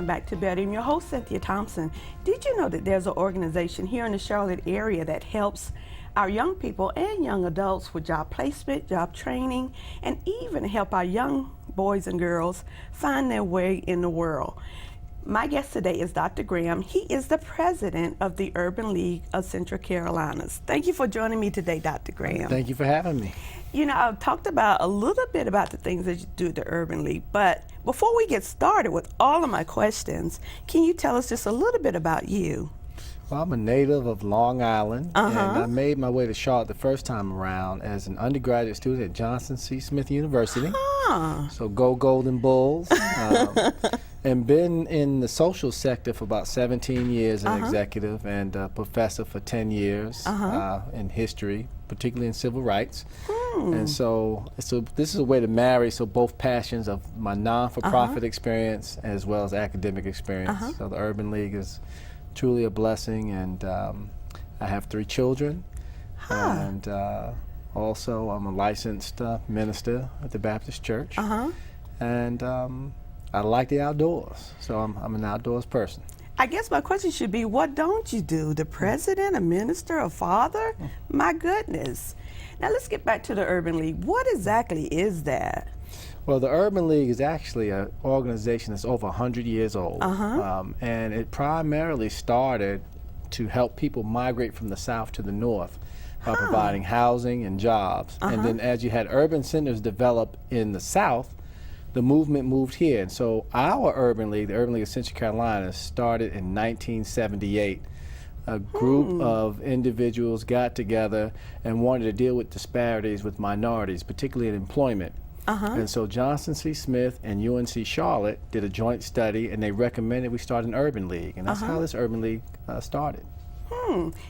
back to Better. I'm your host, Cynthia Thompson. Did you know that there's an organization here in the Charlotte area that helps our young people and young adults with job placement, job training, and even help our young boys and girls find their way in the world? My guest today is Dr. Graham. He is the president of the Urban League of Central Carolinas. Thank you for joining me today, Dr. Graham. Thank you for having me. You know, I've talked about a little bit about the things that you do at the Urban League, but before we get started with all of my questions, can you tell us just a little bit about you? Well, I'm a native of Long Island, and I made my way to Charlotte the first time around as an undergraduate student at Johnson C. Smith University. So go Golden Bulls. And been in the social sector for about 17 years, an executive and a professor for 10 years in history, particularly in civil rights. And so this is a way to marry both passions of my non-for-profit experience as well as academic experience. So the Urban League is truly a blessing, and I have 3 children, and also I'm a licensed minister at the Baptist Church, and I like the outdoors, so I'm an outdoors person. I guess my question should be, what don't you do? The president, a minister, a father? My goodness. Now let's get back to the Urban League. What exactly is that? Well, the Urban League is actually an organization that's over 100 years old, and it primarily started to help people migrate from the south to the north by providing housing and jobs. And then as you had urban centers develop in the south, the movement moved here. And so our Urban League, the Urban League of Central Carolina, started in 1978. A group of individuals got together and wanted to deal with disparities with minorities, particularly in employment. And so Johnson C. Smith and UNC Charlotte did a joint study, and they recommended we start an Urban League, and that's how this Urban League started.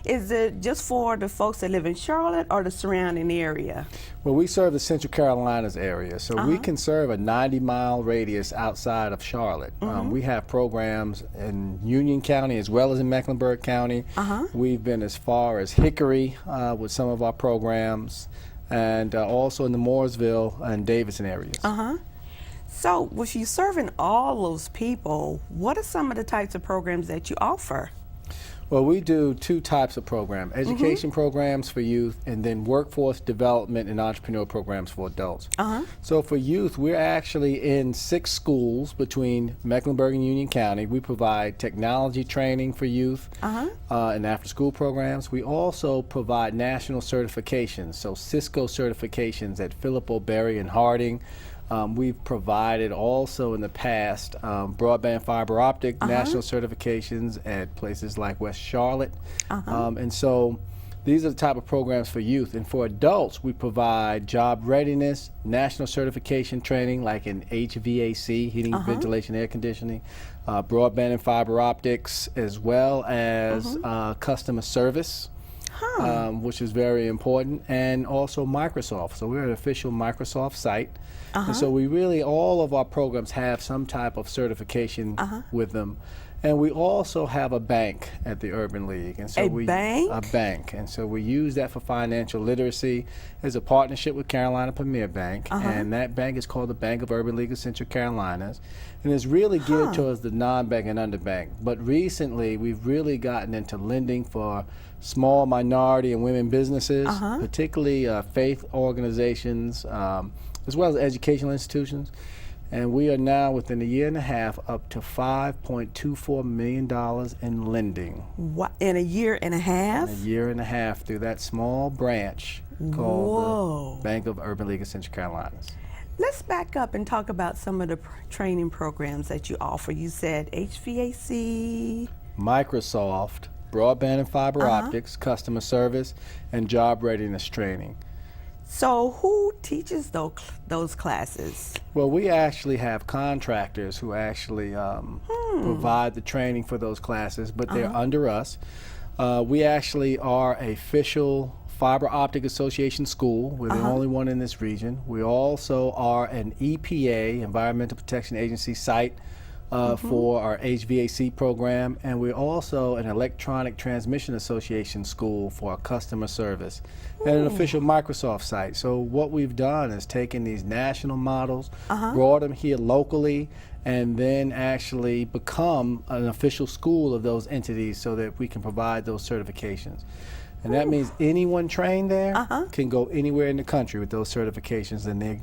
Is it just for the folks that live in Charlotte or the surrounding area? Well, we serve the Central Carolinas area, so we can serve a 90-mile radius outside of Charlotte. We have programs in Union County as well as in Mecklenburg County. We've been as far as Hickory with some of our programs, and also in the Mooresville and Davidson areas. So with you serving all those people, what are some of the types of programs that you offer? Well, we do 2 types of programs: education programs for youth, and then workforce development and entrepreneurial programs for adults. So for youth, we're actually in 6 schools between Mecklenburg and Union County. We provide technology training for youth and after-school programs. We also provide national certifications, so Cisco certifications at Philip O'Berry and Harding. We've provided also in the past broadband fiber optic national certifications at places like West Charlotte. And so these are the type of programs for youth. And for adults, we provide job readiness, national certification training like in HVAC, heating, ventilation, air conditioning, broadband and fiber optics, as well as customer service. Which is very important, and also Microsoft. So we're an official Microsoft site. And so we really, all of our programs have some type of certification with them. And we also have a bank at the Urban League. And so a bank? And so we use that for financial literacy. There's a partnership with Carolina Premier Bank, and that bank is called the Bank of Urban League of Central Carolinas. And it's really geared towards the non-bank and underbank. But recently, we've really gotten into lending for small minority and women businesses, particularly faith organizations, as well as educational institutions. And we are now, within a year and a half, up to $5.24 million in lending. What, in a year and a half? In a year and a half through that small branch called the Bank of Urban League of Central Carolinas. Let's back up and talk about some of the training programs that you offer. You said HVAC, Microsoft, broadband and fiber optics, customer service, and job readiness training. So who teaches those classes? Well, we actually have contractors who actually provide the training for those classes, but they're under us. We actually are an official Fiber Optic Association school. We're the only one in this region. We also are an EPA, Environmental Protection Agency site for our HVAC program, and we're also an Electronic Transmission Association school for our customer service and an official Microsoft site. So what we've done is taken these national models, brought them here locally, and then actually become an official school of those entities so that we can provide those certifications. And that means anyone trained there can go anywhere in the country with those certifications, and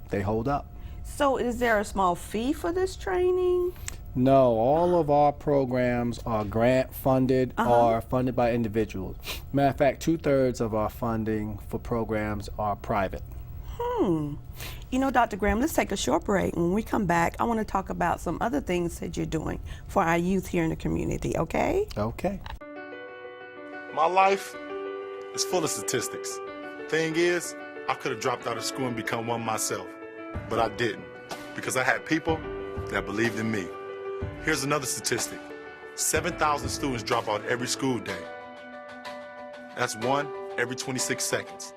they hold up. So is there a small fee for this training? No, all of our programs are grant funded or funded by individuals. Matter of fact, 2/3 of our funding for programs are private. You know, Dr. Graham, let's take a short break. When we come back, I want to talk about some other things that you're doing for our youth here in the community, okay? Okay. My life is full of statistics. Thing is, I could have dropped out of school and become one myself, but I didn't because I had people that believed in me. Here's another statistic. 7,000 students drop out every school day. That's one every 26 seconds.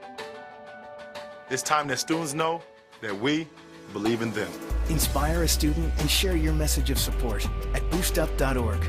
It's time that students know that we believe in them. Inspire a student and share your message of support at boostup.org.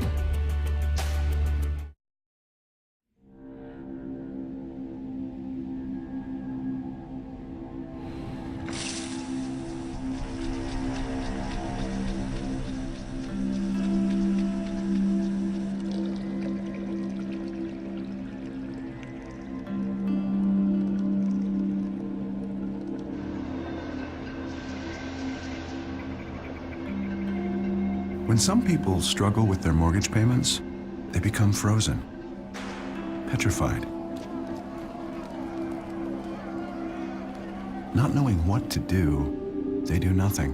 When some people struggle with their mortgage payments, they become frozen, petrified. Not knowing what to do, they do nothing.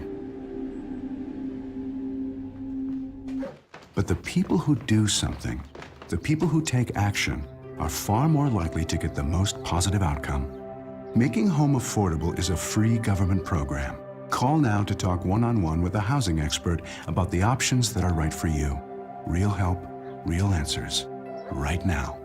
But the people who do something, the people who take action, are far more likely to get the most positive outcome. Making Home Affordable is a free government program. Call now to talk one-on-one with a housing expert about the options that are right for you. Real help, real answers, right now.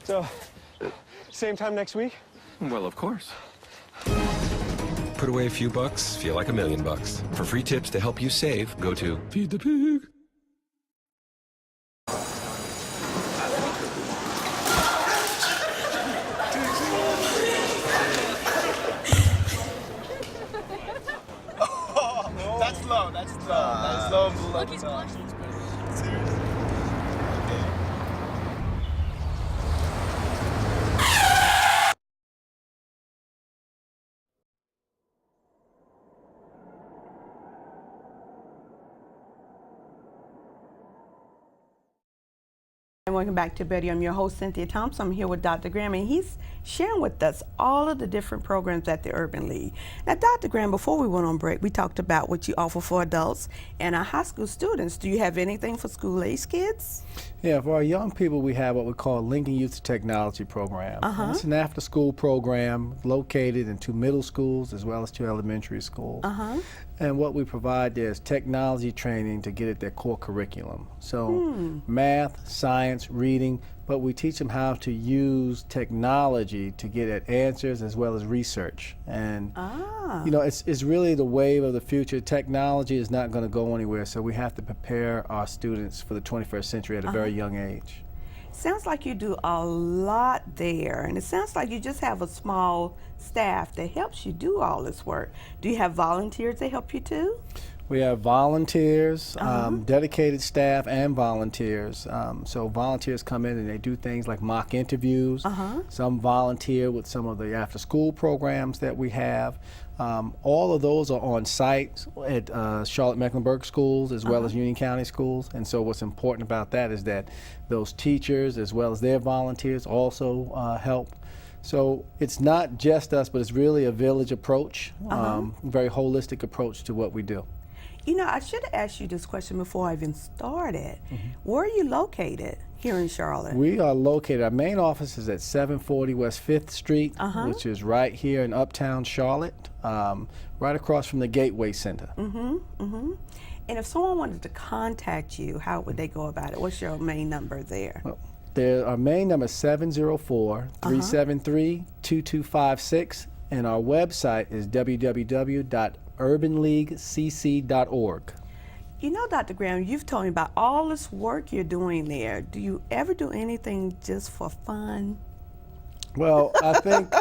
So, same time next week? Well, of course. Put away a few bucks, feel like $1 million. For free tips to help you save, go to Feed the Pig. That's low, that's low. That's low and below. Look, he's blushing. Seriously. And welcome back to Betty. I'm your host, Cynthia Thompson. I'm here with Dr. Graham, and he's sharing with us all of the different programs at the Urban League. Now, Dr. Graham, before we went on break, we talked about what you offer for adults and our high school students. Do you have anything for school-age kids? Yeah, for our young people, we have what we call Lincoln Youth to Technology program. It's an after-school program located in 2 middle schools as well as 2 elementary schools. And what we provide there is technology training to get at their core curriculum. So math, science, reading, but we teach them how to use technology to get at answers as well as research. And you know, it's really the wave of the future. Technology is not going to go anywhere, so we have to prepare our students for the 21st century at a very young age. Sounds like you do a lot there, and it sounds like you just have a small staff that helps you do all this work. Do you have volunteers that help you too? We have volunteers, dedicated staff, and volunteers. So volunteers come in and they do things like mock interviews. Some volunteer with some of the after-school programs that we have. All of those are on site at Charlotte-Mecklenburg schools as well as Union County schools. And so what's important about that is that those teachers as well as their volunteers also help. So it's not just us, but it's really a village approach, very holistic approach to what we do. You know, I should have asked you this question before I even started. Where are you located here in Charlotte? We are located, our main office is at 740 West 5th Street, which is right here in Uptown Charlotte, right across from the Gateway Center. And if someone wanted to contact you, how would they go about it? What's your main number there? Well, our main number is 704-373-2256, and our website is www.urbanleaguecc.org. You know, Dr. Graham, you've told me about all this work you're doing there. Do you ever do anything just for fun? Well, I think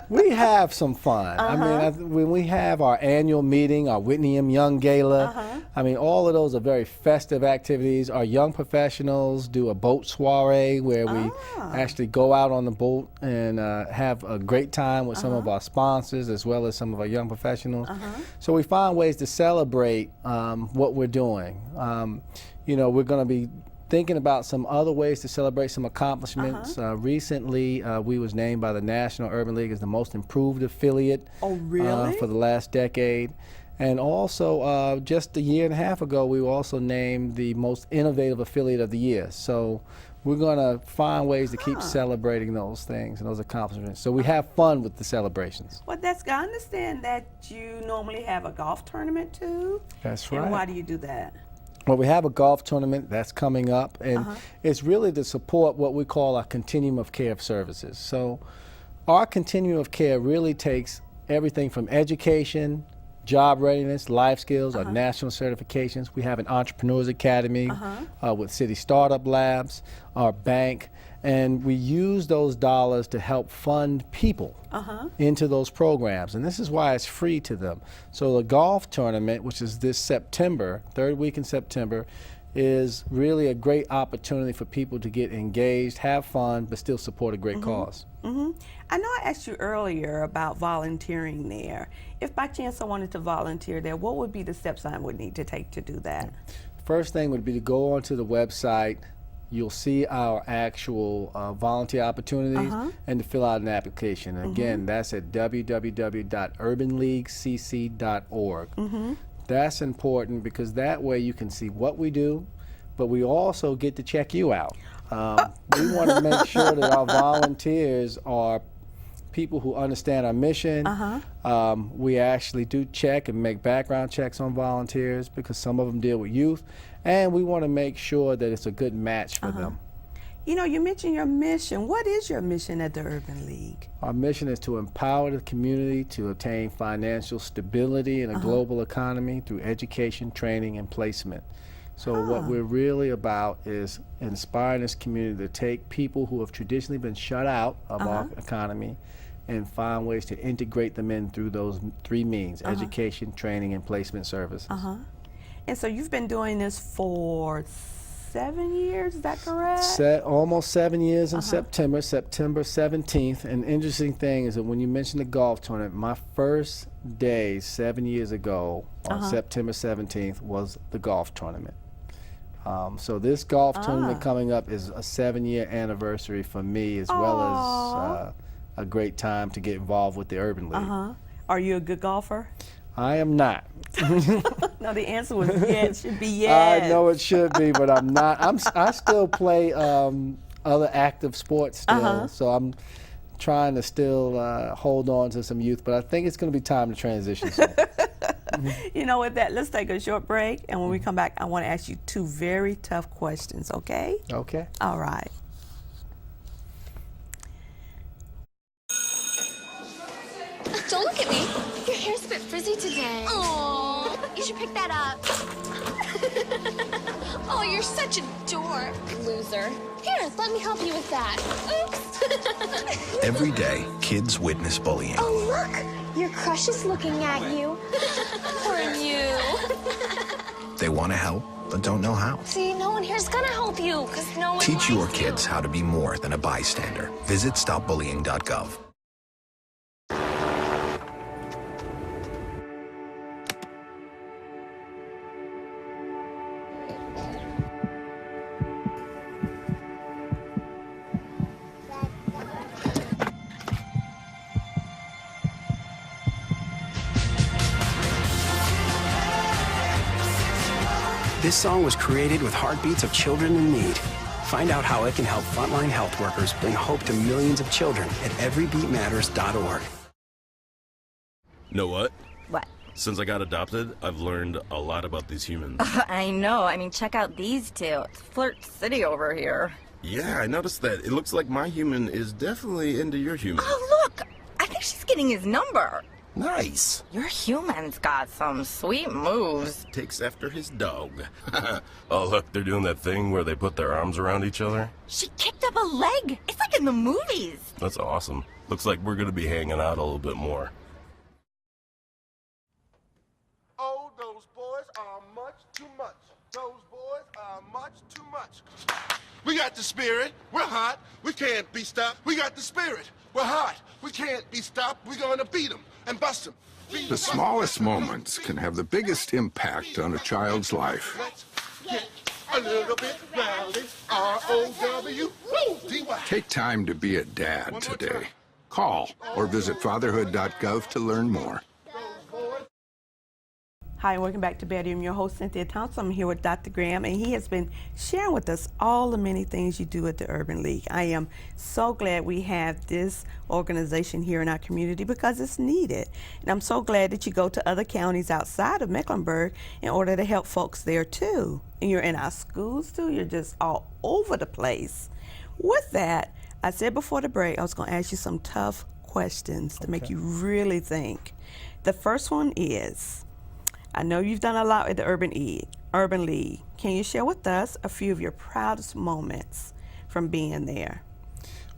we have some fun. I mean, when we have our annual meeting, our Whitney M. Young Gala, I mean, all of those are very festive activities. Our young professionals do a boat soiree where we actually go out on the boat and have a great time with some of our sponsors as well as some of our young professionals. So we find ways to celebrate what we're doing. You know, we're going to be thinking about some other ways to celebrate some accomplishments. Recently, we was named by the National Urban League as the most improved affiliate Oh, really? for the last decade. And also, just a year and a half ago, we were also named the most innovative affiliate of the year. So we're going to find ways to keep celebrating those things and those accomplishments. So we have fun with the celebrations. Well, I understand that you normally have a golf tournament too. That's right. And why do you do that? Well, we have a golf tournament that's coming up, and it's really to support what we call our continuum of care of services. So our continuum of care really takes everything from education, job readiness, life skills, our national certifications. We have an Entrepreneurs Academy with City Startup Labs, our bank, and we use those dollars to help fund people into those programs. And this is why it's free to them. So the golf tournament, which is this September, third week in September, is really a great opportunity for people to get engaged, have fun, but still support a great cause. I know I asked you earlier about volunteering there. If by chance I wanted to volunteer there, what would be the steps I would need to take to do that? First thing would be to go onto the website. You'll see our actual volunteer opportunities and to fill out an application. And again, that's at www.urbanleaguecc.org. That's important because that way you can see what we do, but we also get to check you out. We want to make sure that our volunteers are people who understand our mission. We actually do check and make background checks on volunteers because some of them deal with youth, and we want to make sure that it's a good match for them. You know, you mentioned your mission. What is your mission at the Urban League? Our mission is to empower the community to attain financial stability in a global economy through education, training, and placement. So what we're really about is inspiring this community to take people who have traditionally been shut out of our economy and find ways to integrate them in through those three means, education, training, and placement services. And so you've been doing this for 7 years, is that correct? Almost 7 years in September 17th. And the interesting thing is that when you mentioned the golf tournament, my first day 7 years ago on September 17th was the golf tournament. So this golf tournament coming up is a 7-year anniversary for me, as well as a great time to get involved with the Urban League. Are you a good golfer? I am not. No, the answer was yes. It should be yes. I know it should be, but I'm not. I still play other active sports still, so I'm trying to still hold on to some youth, but I think it's going to be time to transition soon. You know, with that, let's take a short break. And when we come back, I want to ask you two very tough questions, okay? Okay. All right. Don't look at me. Your hair's a bit frizzy today. Oh, you should pick that up. Oh, you're such a dork. Loser. Here, let me help you with that. Oops. Every day, kids witness bullying. Oh, look. Your crush is looking at you. Poor you. They want to help, but don't know how. See, no one here's gonna help you, because no one Teach your likes you. kids how to be more than a bystander. Visit stopbullying.gov. This song was created with heartbeats of children in need. Find out how it can help frontline health workers bring hope to millions of children at everybeatmatters.org. Know what? What? Since I got adopted, I've learned a lot about these humans. I know. I mean, check out these two. It's Flirt City over here. Yeah, I noticed that. It looks like my human is definitely into your human. Oh, look! I think she's getting his number. Nice. Your human's got some sweet moves. Takes after his dog. Oh, look, they're doing that thing where they put their arms around each other. She kicked up a leg. It's like in the movies. That's awesome. Looks like we're going to be hanging out a little bit more. Oh, those boys are much too much. Those boys are much too much. We got the spirit. We're hot. We can't be stopped. We got the spirit. We're hot. We can't be stopped. We're going to beat them and bust them. The smallest moments can have the biggest impact on a child's life. Let's get a little bit rowdy. R-O-W-D-Y. Take time to be a dad today. Call or visit fatherhood.gov to learn more. Hi, welcome back to Betty. I'm your host, Cynthia Thompson. I'm here with Dr. Graham, and he has been sharing with us all the many things you do at the Urban League. I am so glad we have this organization here in our community because it's needed. And I'm so glad that you go to other counties outside of Mecklenburg in order to help folks there too. And you're in our schools too. You're just all over the place. With that, I said before the break, I was going to ask you some tough questions to make you really think. The first one is, I know you've done a lot with the Urban League. Can you share with us a few of your proudest moments from being there?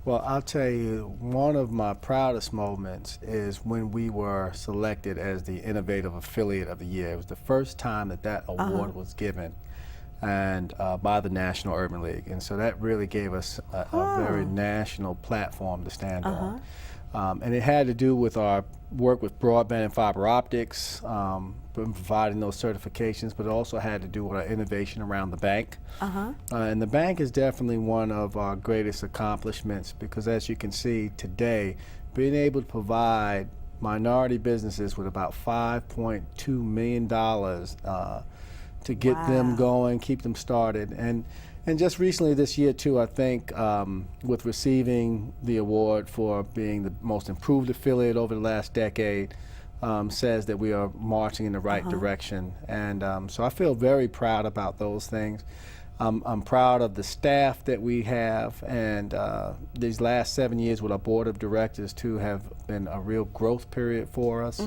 Well, I'll tell you, one of my proudest moments is when we were selected as the Innovative Affiliate of the Year. It was the first time that that award was given, and by the National Urban League. And so that really gave us a very national platform to stand on. And it had to do with our work with broadband and fiber optics, providing those certifications, but it also had to do with our innovation around the bank. And the bank is definitely one of our greatest accomplishments because, as you can see today, being able to provide minority businesses with about $5.2 million to get them going, keep them started. And just recently this year too, I think with receiving the award for being the most improved affiliate over the last decade, says that we are marching in the right direction. And so I feel very proud about those things. I'm proud of the staff that we have, and these last 7 years with our board of directors too have been a real growth period for us.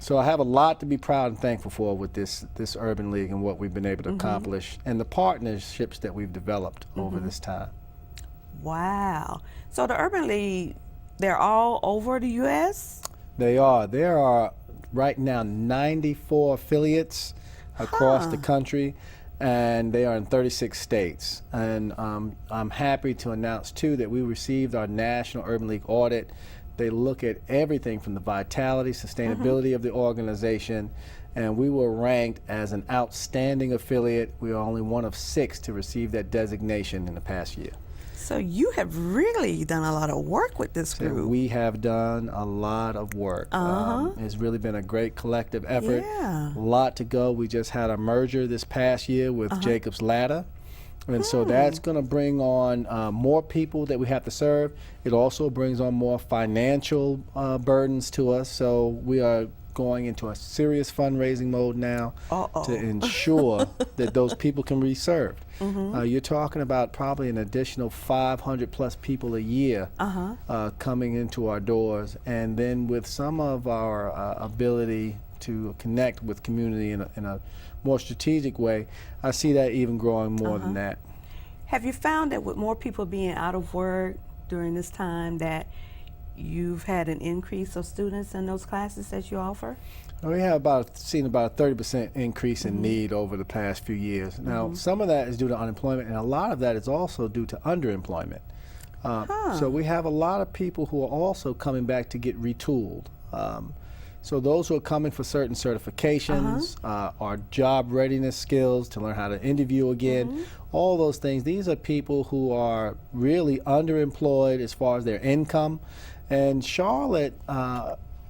So I have a lot to be proud and thankful for with this Urban League and what we've been able to accomplish and the partnerships that we've developed over this time. Wow. So the Urban League, they're all over the U.S.? They are. There are right now 94 affiliates across the country, and they are in 36 states. And I'm happy to announce too that we received our National Urban League audit. They look at everything from the vitality, sustainability of the organization, and we were ranked as an outstanding affiliate. We are only one of 6 to receive that designation in the past year. So you have really done a lot of work with this group. So we have done a lot of work. It's really been a great collective effort. A lot to go. We just had a merger this past year with Jacob's Ladder. And so that's going to bring on more people that we have to serve. It also brings on more financial burdens to us. So we are going into a serious fundraising mode now to ensure that those people can be served. You're talking about probably an additional 500 plus people a year coming into our doors, and then with some of our ability to connect with community in a more strategic way, I see that even growing more than that. Have you found that with more people being out of work during this time that you've had an increase of students in those classes that you offer? We have seen about a 30% increase in need over the past few years. Now, some of that is due to unemployment, and a lot of that is also due to underemployment. So we have a lot of people who are also coming back to get retooled. So those who are coming for certain certifications, our job readiness skills to learn how to interview again, all those things, these are people who are really underemployed as far as their income. And Charlotte,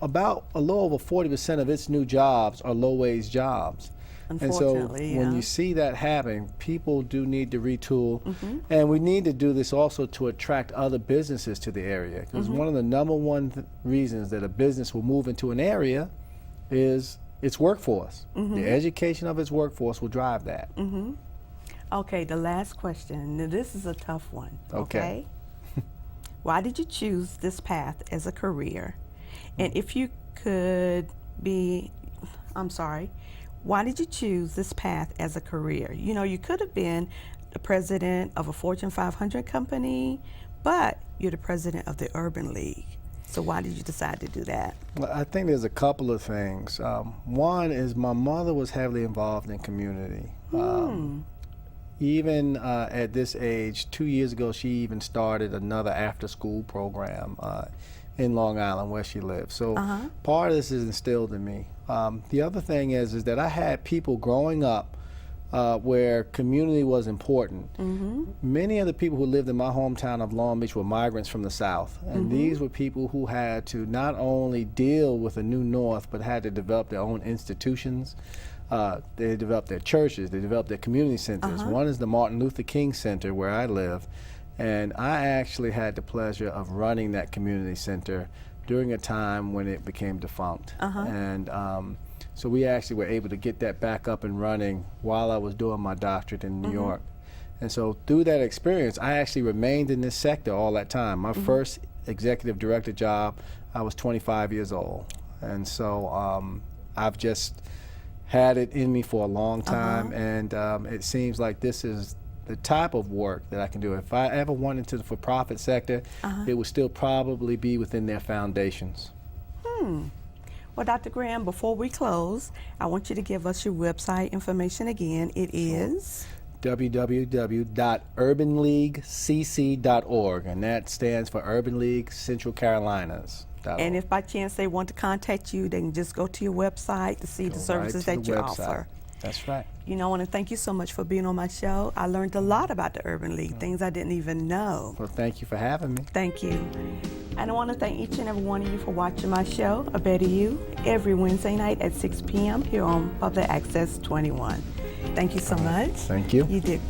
about a little over 40% of its new jobs are low-wage jobs. And so when you see that happen, people do need to retool. And we need to do this also to attract other businesses to the area. Because one of the number one reasons that a business will move into an area is its workforce. The education of its workforce will drive that. Okay, the last question. Now, this is a tough one. Okay. Why did you choose this path as a career? And if you could be, why did you choose this path as a career? You know, you could have been the president of a Fortune 500 company, but you're the president of the Urban League. So why did you decide to do that? Well, I think there's a couple of things. One is my mother was heavily involved in community. Even at this age, 2 years ago, she even started another after-school program in Long Island where she lives. So part of this is instilled in me. The other thing is that I had people growing up where community was important. Many of the people who lived in my hometown of Long Beach were migrants from the South. And these were people who had to not only deal with the New North, but had to develop their own institutions. They developed their churches, they developed their community centers. One is the Martin Luther King Center where I live. And I actually had the pleasure of running that community center during a time when it became defunct. And so we actually were able to get that back up and running while I was doing my doctorate in New York. And so through that experience, I actually remained in this sector all that time. My first executive director job, I was 25 years old. And so I've just had it in me for a long time, and it seems like this is the type of work that I can do. If I ever went into the for-profit sector, it would still probably be within their foundations. Well, Dr. Graham, before we close, I want you to give us your website information again. It is www.urbanleaguecc.org, and that stands for Urban League Central Carolinas. And if by chance they want to contact you, they can just go to your website to see the services that you offer. That's right. You know, I want to thank you so much for being on my show. I learned a lot about the Urban League, things I didn't even know. Well, thank you for having me. Thank you. And I want to thank each and every one of you for watching my show, A Better You, every Wednesday night at 6 p.m. here on Public Access 21. Thank you so much. Thank you. You did.